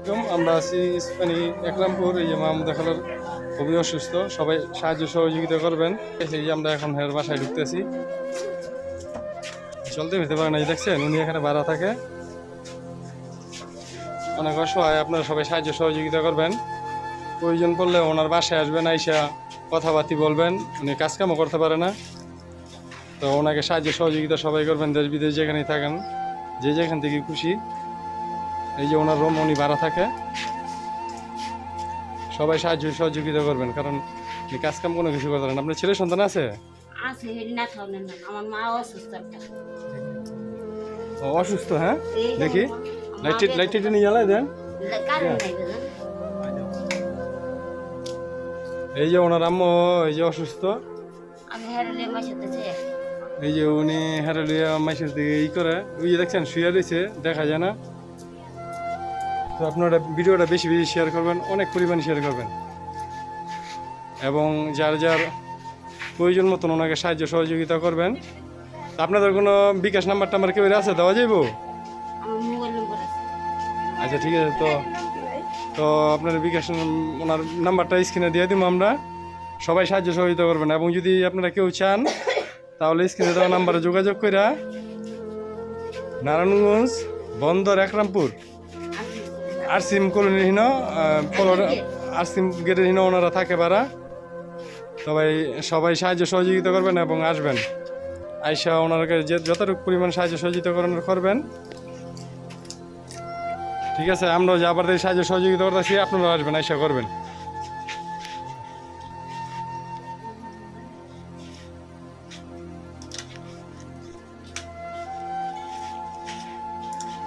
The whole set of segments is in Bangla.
আলাইকুম। আমরা আছি ইস্পানি একরামপুর। এই যে মাহমুদা খালার খুবই অসুস্থ, সবাই সাহায্য সহযোগিতা করবেন। এই যে আমরা এখন হের বাসায় ঢুকতেছি, চলতে ফিরতে পারে না। দেখছেন উনি এখানে ভাড়া থাকে, অনেক অসহায়। আপনারা সবাই সাহায্য সহযোগিতা করবেন। প্রয়োজন পড়লে ওনার বাসায় আসবেন, আইসা কথাবার্তি বলবেন। উনি কাজকামও করতে পারে না, তো ওনাকে সাহায্য সহযোগিতা সবাই করবেন। দেশ বিদেশ যেখানেই থাকেন, যে যেখান থেকে খুশি। এই যে ওনার রুম, উনি ভাড়া থাকে, সবাই সাহায্য সহযোগিতা করবেন, কারণ কাজকাম কোনো কিছু করতে পারেন। আপনার ছেলে সন্তান আছে? আছে না থাকেন না, আমার মা অসুস্থ একটা। ও অসুস্থ? হ্যাঁ, এই যে দেখি আমার মা লাইট নিয়ে জ্বালাই দেন। কারেন্ট নাই বুঝলেন? এই যে ওনার আম্মু, এই যে অসুস্থ। আমি হেরালে আমার সাথে যে এই যে উনি হেরালিয়া মাইসের দিকে ই করে, ওই যে দেখছেন শুয়ে রয়েছে, দেখা যায় না। তো আপনারা ভিডিওটা বেশি বেশি শেয়ার করবেন, অনেক পরিমাণ শেয়ার করবেন, এবং যার যার প্রয়োজন মতন ওনাকে সাহায্য সহযোগিতা করবেন। তা আপনাদের কোনো বিকাশ নাম্বার টাম্বার কেউ আছে, দেওয়া যাইব? আমার মোবাইল নম্বর আছে। আচ্ছা ঠিক আছে। তো তো আপনার বিকাশ ওনার নাম্বারটা স্ক্রিনে দিয়ে দিব আমরা। সবাই সাহায্য সহযোগিতা করবেন, এবং যদি আপনারা কেউ চান তাহলে স্ক্রিনে দেওয়া নাম্বারে যোগাযোগ করে নারায়ণগঞ্জ বন্দর একরামপুর আরসিম কলোনির হিন আরসিম গেটের হিন ওনারা থাকে ভাড়া। সবাই সবাই সাহায্য সহযোগিতা করবেন এবং আসবেন, আইসা ওনারকে যে যতটুকু পরিমাণ সাহায্য সহযোগিতা করবেন। ঠিক আছে, আমরা যে আবার সাহায্য সহযোগিতা করতেছি, আপনারা আসবেন, আইসা করবেন।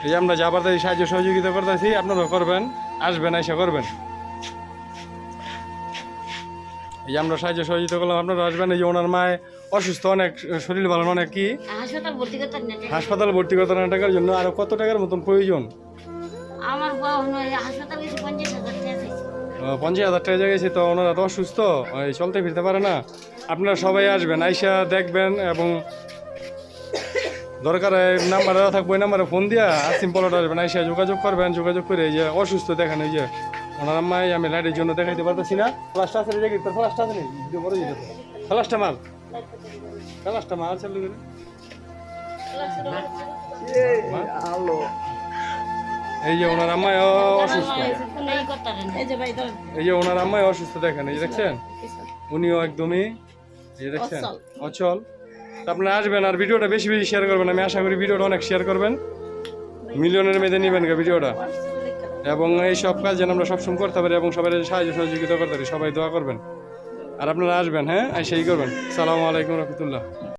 এই যে আমরা যাবার সাহায্য সহযোগিতা করতেছি, আপনারা করবেন, আসবেন, আইসা করবেন। এই যে আমরা সাহায্য সহযোগিতা করলাম, আপনারা আসবেন। এই যে ওনার মায় অসুস্থ, অনেক শরীর ভালো অনেক, কি হাসপাতাল ভর্তি করতে না হাসপাতালে ভর্তি করতে না, টাকার জন্য আরো কত টাকার মতন প্রয়োজন? আমার বউ হাসপাতাল গেছে 50,000 টাকা চাইছে। 50,000 টাকা গেছে। তো ওনারা তো অসুস্থ, ওই চলতে ফিরতে পারে না। আপনারা সবাই আসবেন, আইসা দেখবেন, এবং দরকার নাম্বার দেওয়া থাকবে, ওই নাম্বারে ফোন দিয়া আসিম পলট আসবেন, আইসা যোগাযোগ করবেন। যোগাযোগ করে এই যে অসুস্থ দেখেন, এই যে ওনার আম্মাই, আমি লাইটের জন্য দেখাইতে পারতেছি না। ফ্লাশটা আছে দেখি, তোর ফ্লাশটা আছে নি? ভিডিও করে দিতে ফ্লাশটা মাল, ফ্লাশটা মাল চালু করে। এই যে ওনার আম্মাই অসুস্থ, এই যে ওনার আম্মাই অসুস্থ দেখেন, এই যে দেখছেন উনিও একদমই, এই যে দেখছেন অচল। তো আপনারা আসবেন, আর ভিডিওটা বেশি বেশি শেয়ার করবেন। আমি আশা করি ভিডিওটা অনেক শেয়ার করবেন, মিলিয়নের মেয়েদের নেবেন ভিডিওটা, এবং এই সব কাজ যেন আমরা সবসময় করতে পারি, এবং সবাই সাহায্য সহযোগিতা করতে পারি। সবাই দোয়া করবেন, আর আপনারা আসবেন, হ্যাঁ, সেই করবেন। সালামু আলাইকুম রহমতুল্লাহ।